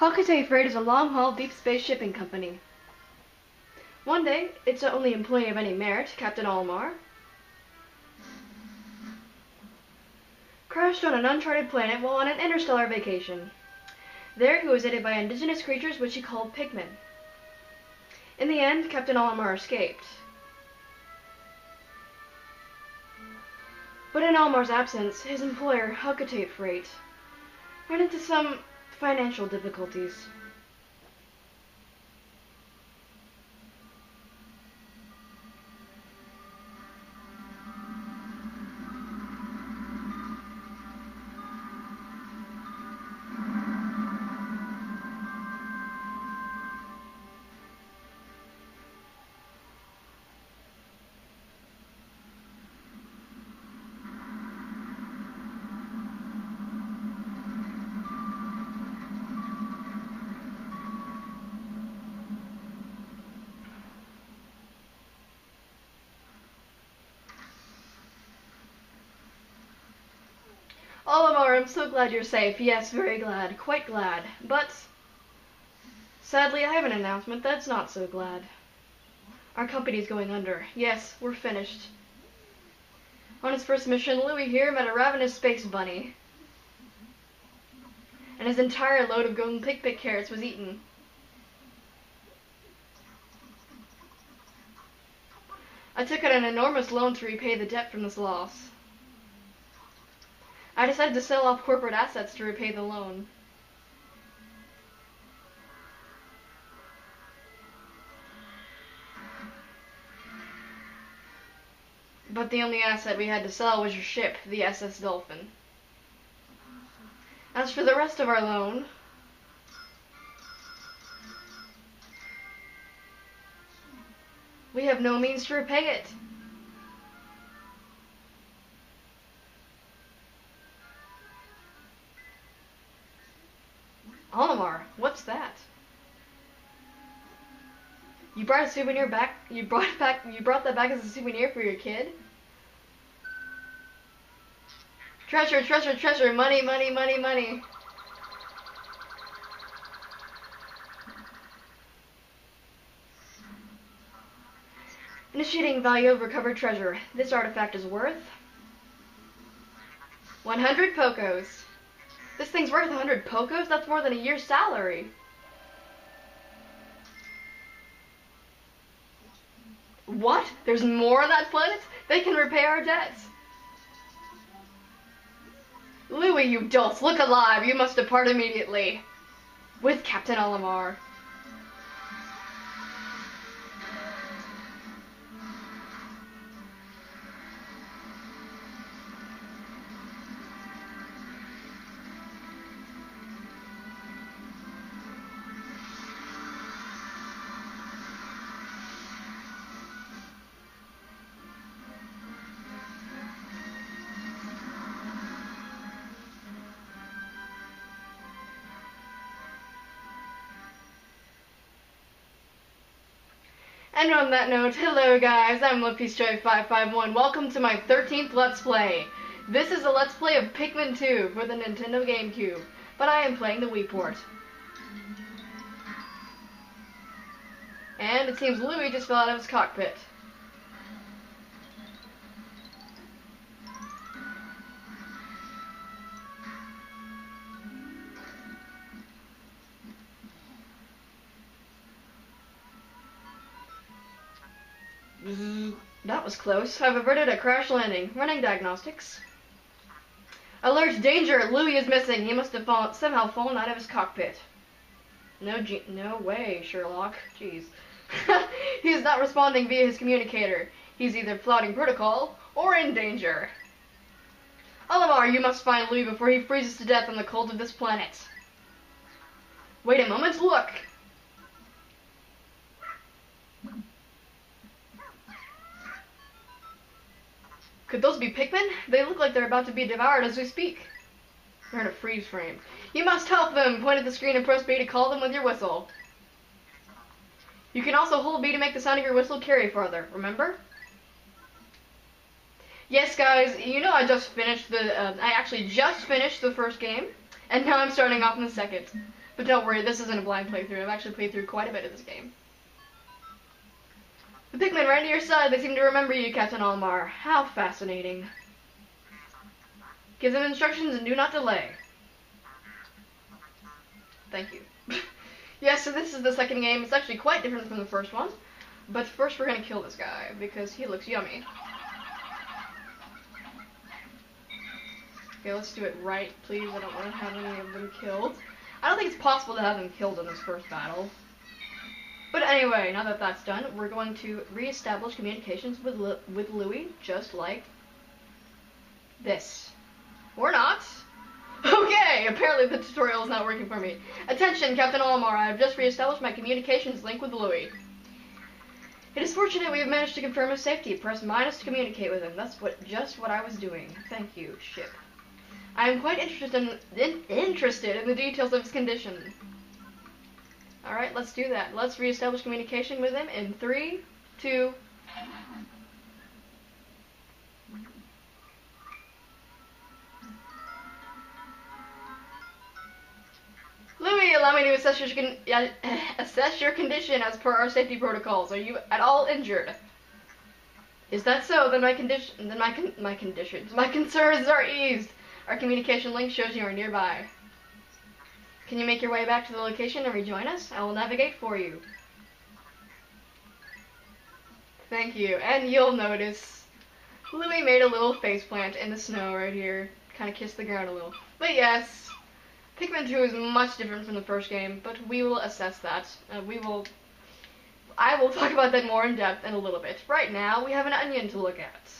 Alcatel Freight is a long-haul deep space shipping company. One day, its only employee of any merit, Captain Olimar, crashed on an uncharted planet while on an interstellar vacation. There he was aided by indigenous creatures which he called Pikmin. In the end, Captain Olimar escaped. But in Olimar's absence, his employer, Alcatel Freight, ran into some financial difficulties. Olimar, I'm so glad you're safe. Yes, very glad. Quite glad. But, sadly, I have an announcement that's not so glad. Our company's going under. Yes, we're finished. On his first mission, Louis here met a ravenous space bunny. And his entire load of golden pick carrots was eaten. I took out an enormous loan to repay the debt from this loss. I decided to sell off corporate assets to repay the loan. But the only asset we had to sell was your ship, the SS Dolphin. As for the rest of our loan, we have no means to repay it. Olimar, what's that? You brought a souvenir back? You brought that back as a souvenir for your kid? Treasure, treasure, treasure, money, money, money, money. Initiating value of recovered treasure. This artifact is worth 100 Pocos. This thing's worth 100 Pocos? That's more than a year's salary. What? There's more on that planet? They can repay our debts. Louis, you dolts, look alive. You must depart immediately. With Captain Olimar. And on that note, hello guys, I'm LumpyStray551. Welcome to my 13th Let's Play. This is a Let's Play of Pikmin 2 for the Nintendo GameCube, but I am playing the Wii port. And it seems Louis just fell out of his cockpit. That was close. I've averted a crash landing. Running diagnostics. Alert! Danger! Louis is missing. He must have somehow fallen out of his cockpit. No way, Sherlock. Jeez. He is not responding via his communicator. He's either flouting protocol or in danger. Olimar, you must find Louis before he freezes to death on the cold of this planet. Wait a moment, look! Could those be Pikmin? They look like they're about to be devoured as we speak. They're in a freeze frame. You must help them! Point at the screen and press B to call them with your whistle. You can also hold B to make the sound of your whistle carry farther, remember? Yes, guys, you know I actually just finished the first game, and now I'm starting off in the second. But don't worry, this isn't a blind playthrough. I've actually played through quite a bit of this game. The Pikmin ran to your side. They seem to remember you, Captain Almar. How fascinating. Give them instructions and do not delay. Thank you. Yeah, so this is the second game. It's actually quite different from the first one. But first we're going to kill this guy because he looks yummy. Okay, let's do it right, please. I don't want to have any of them killed. I don't think it's possible to have them killed in this first battle. But anyway, now that that's done, we're going to re-establish communications with Louis, just like this. Or not. Okay, apparently the tutorial is not working for me. Attention, Captain Almar, I have just re-established my communications link with Louis. It is fortunate we have managed to confirm his safety. Press minus to communicate with him. That's just what I was doing. Thank you, ship. I am quite interested in the details of his condition. Alright, let's do that. Let's re-establish communication with him in 3, 2... Louis, allow me to assess your condition as per our safety protocols. Are you at all injured? Is that so? Then my concerns are eased. Our communication link shows you are nearby. Can you make your way back to the location and rejoin us? I will navigate for you. Thank you. And you'll notice Louis made a little faceplant in the snow right here. Kind of kissed the ground a little. But yes, Pikmin 2 is much different from the first game, but we will assess that. I will talk about that more in depth in a little bit. Right now, we have an onion to look at.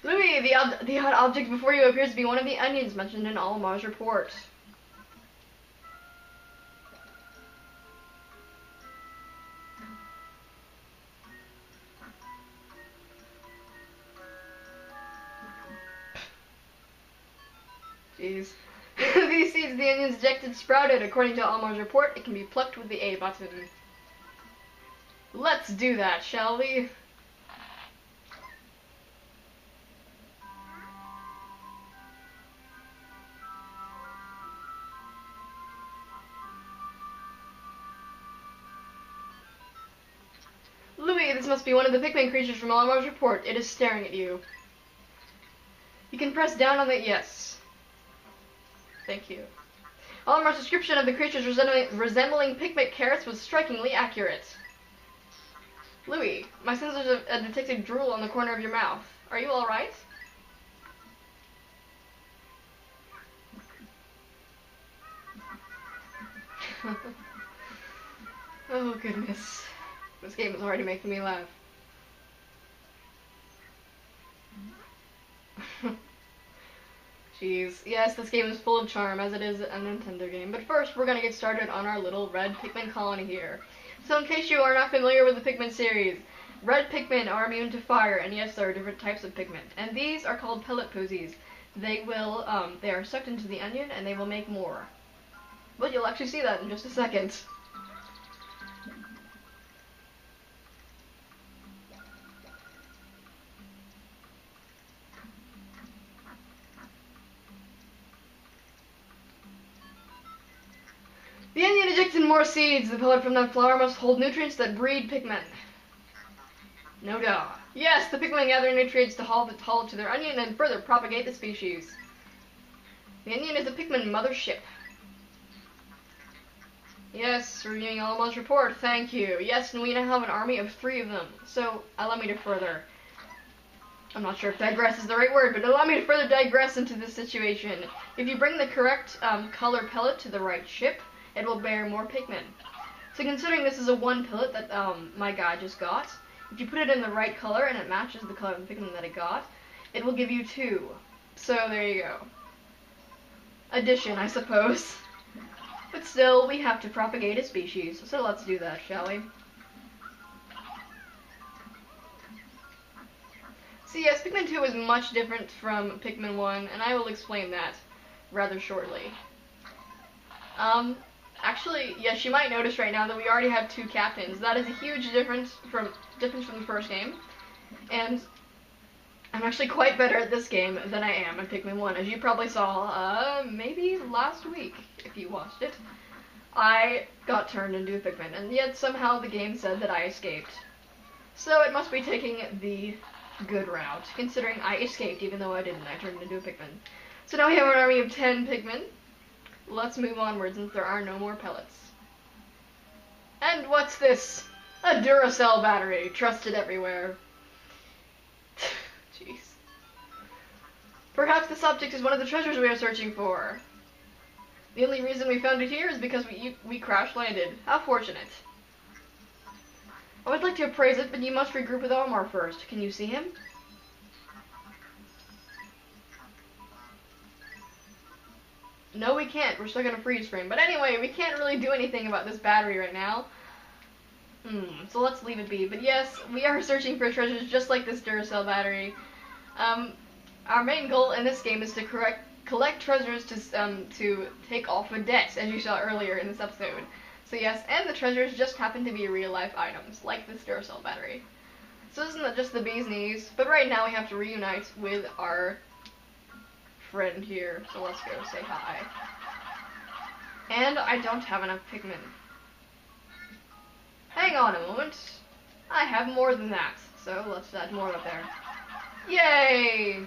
Louis, the odd object before you appears to be one of the onions mentioned in Almar's report. Jeez. These seeds the onions ejected sprouted. According to Almar's report, it can be plucked with the A button. Let's do that, shall we? Louis, this must be one of the Pikmin creatures from Almar's report. It is staring at you. You can press down on the yes. Thank you. Almar's description of the creatures resembling Pikmin carrots was strikingly accurate. Louis, my sensors have detected drool on the corner of your mouth. Are you alright? Oh goodness. This game is already making me laugh. Jeez. Yes, this game is full of charm, as it is a Nintendo game. But first, we're gonna get started on our little red Pikmin colony here. So in case you are not familiar with the Pikmin series, red Pikmin are immune to fire, and yes, there are different types of Pikmin. And these are called pellet posies. They are sucked into the onion, and they will make more. But you'll actually see that in just a second. The onion ejected more seeds. The pellet from that flower must hold nutrients that breed Pikmin. No doubt. Yes, the Pikmin gather nutrients to haul it to their onion and further propagate the species. The onion is a Pikmin mothership. Yes, reviewing Almar's report. Thank you. Yes, and we now have an army of 3 of them. So, allow me to further... I'm not sure if digress is the right word, but allow me to further digress into this situation. If you bring the correct color pellet to the right ship, it will bear more Pikmin. So considering this is a 1 pellet that my guy just got, if you put it in the right color and it matches the color of the Pikmin that it got, it will give you 2. So there you go. Addition, I suppose. But still, we have to propagate a species, so let's do that, shall we? So yes, Pikmin 2 is much different from Pikmin 1, and I will explain that rather shortly. Actually, yes, you might notice right now that we already have 2 captains. That is a huge difference from the first game. And I'm actually quite better at this game than I am at Pikmin 1, as you probably saw, maybe last week, if you watched it. I got turned into a Pikmin, and yet somehow the game said that I escaped. So it must be taking the good route, considering I escaped even though I didn't. I turned into a Pikmin. So now we have an army of 10 Pikmin. Let's move onward since there are no more pellets. And what's this? A Duracell battery, trusted everywhere. Jeez. Perhaps this object is one of the treasures we are searching for. The only reason we found it here is because we crash landed. How fortunate. I would like to appraise it, but you must regroup with Omar first. Can you see him? No, we can't. We're stuck in a freeze frame. But anyway, we can't really do anything about this battery right now. So let's leave it be. But yes, we are searching for treasures just like this Duracell battery. Our main goal in this game is to collect treasures to take off a debt, as you saw earlier in this episode. So yes, and the treasures just happen to be real-life items, like this Duracell battery. So this isn't just the bee's knees, but right now we have to reunite with our friend here. So let's go say hi. And I don't have enough Pikmin. Hang on a moment. I have more than that, so let's add more up there. Yay!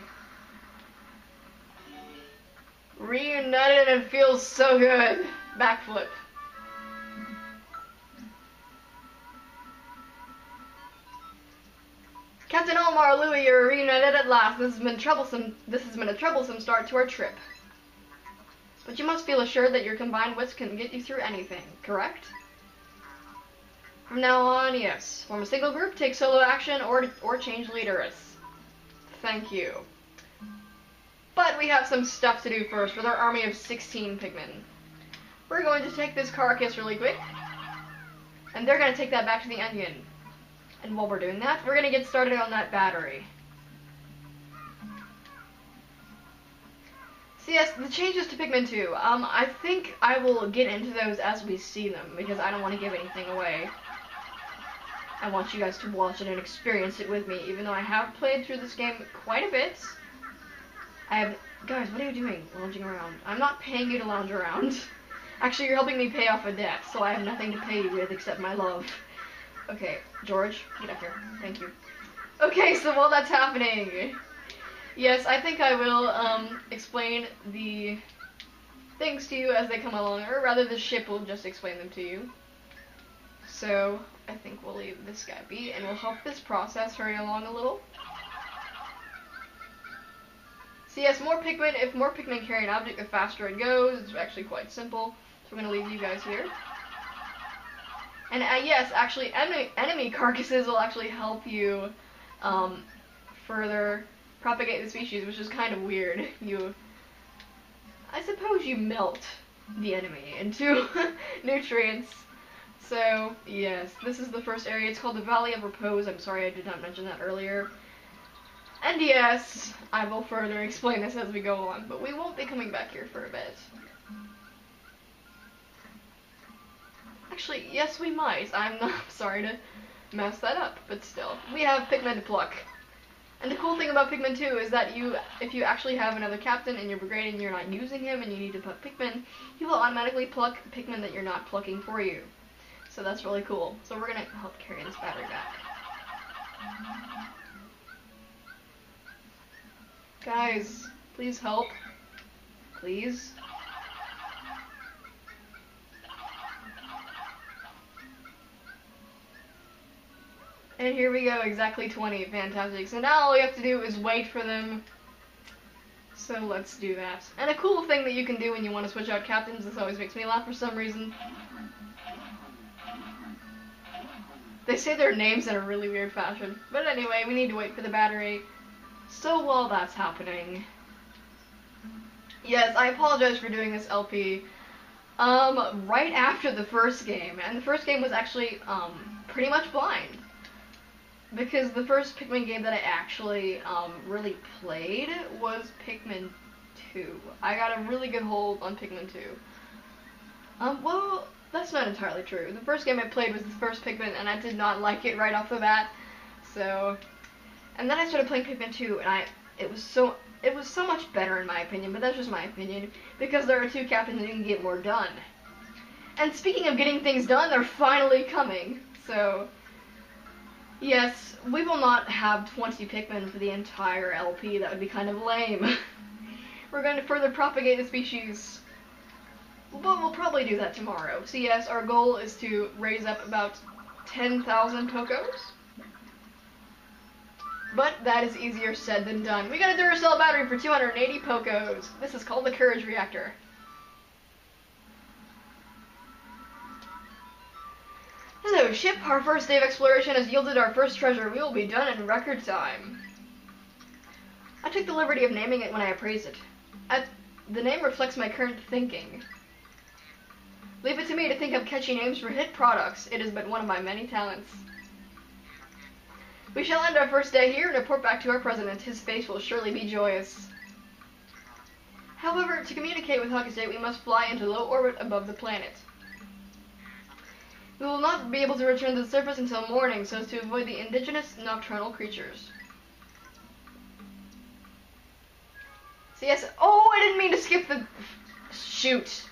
Reunited and it feels so good. Backflip. Captain Omar, Louie, you're reunited at last. This has been a troublesome start to our trip. But you must feel assured that your combined wits can get you through anything, correct? From now on, yes. Form a single group, take solo action, or change leaders. Thank you. But we have some stuff to do first with our army of 16 Pikmin. We're going to take this carcass really quick, and they're going to take that back to the onion. And while we're doing that, we're going to get started on that battery. So yes, the changes to Pikmin 2. I think I will get into those as we see them, because I don't want to give anything away. I want you guys to watch it and experience it with me, even though I have played through this game quite a bit. Guys, what are you doing, lounging around? I'm not paying you to lounge around. Actually, you're helping me pay off a debt, so I have nothing to pay you with except my love. Okay, George, get up here. Thank you. Okay, so while that's happening, yes, I think I will explain the things to you as they come along, or rather the ship will just explain them to you. So I think we'll leave this guy be, and we'll help this process hurry along a little. So yes, if more Pikmin carry an object, the faster it goes. It's actually quite simple. So we're going to leave you guys here. And yes, actually, enemy carcasses will actually help you further propagate the species, which is kind of weird. I suppose you melt the enemy into nutrients. So, yes, this is the first area. It's called the Valley of Repose. I'm sorry I did not mention that earlier. And yes, I will further explain this as we go along, but we won't be coming back here for a bit. Actually, yes, we might. I'm sorry to mess that up, but still. We have Pikmin to pluck. And the cool thing about Pikmin 2 is that if you actually have another captain in your brigade and you're not using him and you need to pluck Pikmin, he will automatically pluck Pikmin that you're not plucking for you. So that's really cool. So we're going to help carry this battery back. Guys, please help. Please. And here we go, exactly 20. Fantastic. So now all we have to do is wait for them. So let's do that. And a cool thing that you can do when you want to switch out captains, this always makes me laugh for some reason. They say their names in a really weird fashion. But anyway, we need to wait for the battery. So while that's happening, yes, I apologize for doing this LP right after the first game, and the first game was actually pretty much blind, because the first Pikmin game that I actually really played was Pikmin 2. I got a really good hold on Pikmin 2. Well, that's not entirely true. The first game I played was the first Pikmin, and I did not like it right off the bat, so And then I started playing Pikmin 2, and it was so much better in my opinion, but that's just my opinion, because there are 2 captains and you can get more done. And speaking of getting things done, they're finally coming. So, yes, we will not have 20 Pikmin for the entire LP. That would be kind of lame. We're going to further propagate the species, but we'll probably do that tomorrow. So yes, our goal is to raise up about 10,000 Pokos. But that is easier said than done. We got a Duracell battery for 280 Pokos. This is called the Courage Reactor. Hello, ship. Our first day of exploration has yielded our first treasure. We will be done in record time. I took the liberty of naming it when I appraised it. The name reflects my current thinking. Leave it to me to think of catchy names for hit products. It is but one of my many talents. We shall end our first day here and report back to our president. His face will surely be joyous. However, to communicate with Hawkeye State, we must fly into low orbit above the planet. We will not be able to return to the surface until morning, so as to avoid the indigenous nocturnal creatures. So yes, oh, I didn't mean to skip the... Shoot.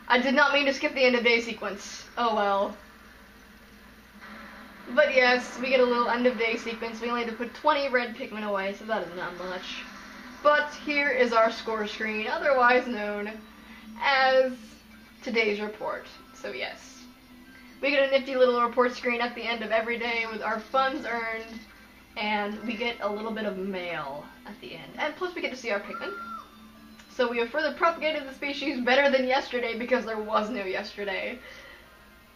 I did not mean to skip the end of day sequence. Oh well. But yes, we get a little end of day sequence. We only had to put 20 red Pikmin away, so that is not much. But here is our score screen, otherwise known as today's report. So yes, we get a nifty little report screen at the end of every day with our funds earned, and we get a little bit of mail at the end. And plus we get to see our Pikmin. So we have further propagated the species better than yesterday, because there was no yesterday.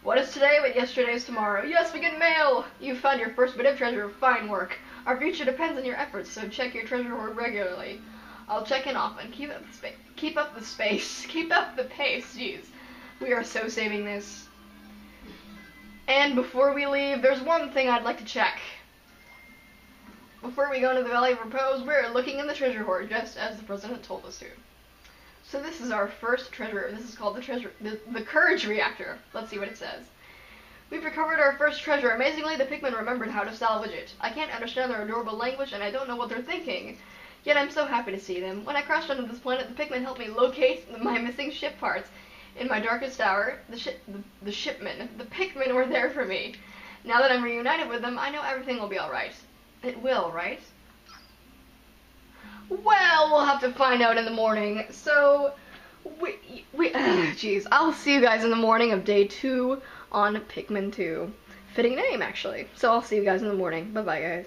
What is today but yesterday is tomorrow? Yes, we get mail! You found your first bit of treasure. Fine work. Our future depends on your efforts, so check your treasure hoard regularly. I'll check in often. Keep up the space. Keep up the space. Keep up the pace. Jeez. We are so saving this. And before we leave, there's one thing I'd like to check. Before we go into the Valley of Repose, we're looking in the treasure hoard, just as the president told us to. So this is our first treasure. This is called the Courage Reactor. Let's see what it says. We've recovered our first treasure. Amazingly, the Pikmin remembered how to salvage it. I can't understand their adorable language, and I don't know what they're thinking. Yet I'm so happy to see them. When I crashed onto this planet, the Pikmin helped me locate my missing ship parts. In my darkest hour, the Pikmin were there for me. Now that I'm reunited with them, I know everything will be alright. It will, right? Well, we'll have to find out in the morning. So, jeez, I'll see you guys in the morning of day 2 on Pikmin 2. Fitting name, actually. So I'll see you guys in the morning. Bye-bye, guys.